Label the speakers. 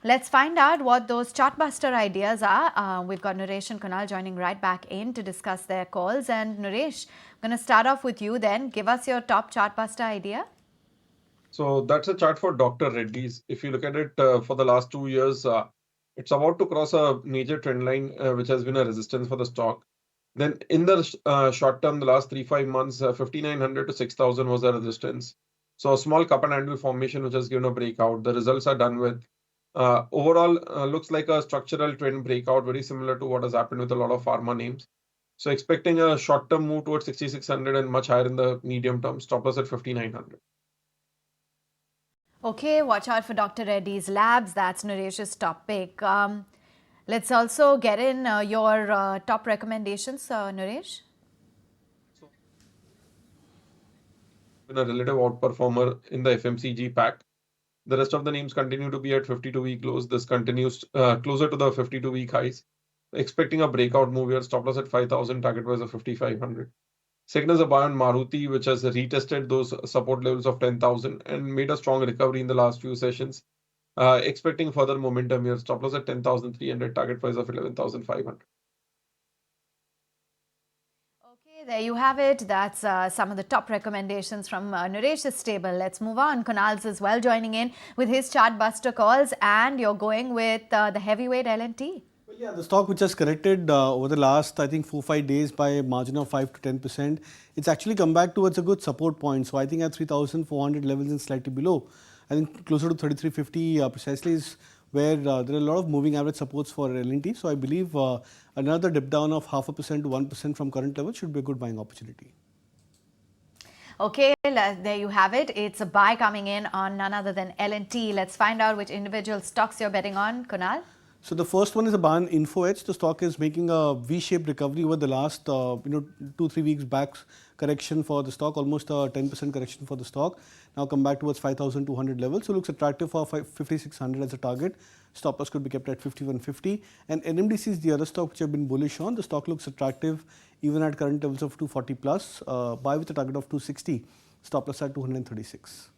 Speaker 1: Let's find out what those Chartbuster ideas are. We've got Nooresh and Kunal joining right back in to discuss their calls. And Nooresh, I'm going to start off with you then. Give us your top Chartbuster idea.
Speaker 2: So that's a chart for Dr. Reddy's. If you look at it for the last 2 years, it's about to cross a major trend line, which has been a resistance for the stock. Then in the short term, the last 3-5 months, 5,900 to 6,000 was the resistance. So a small cup and handle formation, which has given a breakout. The results are done with. Overall, looks like a structural trend breakout, very similar to what has happened with a lot of pharma names. So expecting a short-term move towards 6,600 and much higher in the medium term. Stop loss at 5,900.
Speaker 1: Okay, watch out for Dr. Reddy's Labs. That's Nooresh's top pick. Let's also get in your top recommendations, Nooresh.
Speaker 2: Been a relative outperformer in the FMCG pack. The rest of the names continue to be at 52-week lows. This continues closer to the 52-week highs. Expecting a breakout move here. Stop loss at 5,000. Target price of 5,500. Second is a buy on Maruti, which has retested those support levels of 10,000 and made a strong recovery in the last few sessions. Expecting further momentum here. Stop loss at 10,300. Target price of 11,500.
Speaker 1: Okay, there you have it. That's some of the top recommendations from Nooresh's table. Let's move on. Kunal's as well joining in with his Chartbuster calls, and you're going with the heavyweight L&T.
Speaker 3: Well, yeah, the stock which has corrected over the last, I think, 4-5 days by a margin of 5 to 10%, it's actually come back towards a good support point. So I think at 3,400 levels and slightly below, I think closer to 3,350 precisely is where there are a lot of moving average supports for L&T. So I believe another dip down of 0.5% to 1% from current level should be a good buying opportunity.
Speaker 1: Okay, there you have it. It's a buy coming in on none other than L&T. Let's find out which individual stocks you're betting on, Kunal.
Speaker 3: So the first one is a buy on InfoEdge. The stock is making a V-shaped recovery over the last 2-3 weeks back correction for the stock, almost a 10% correction for the stock. Now come back towards 5,200 levels. So looks attractive for 5,600 as a target. Stop loss could be kept at 5,150. And NMDC is the other stock which I've been bullish on. The stock looks attractive even at current levels of 240 plus. Buy with a target of 260. Stop loss at 236.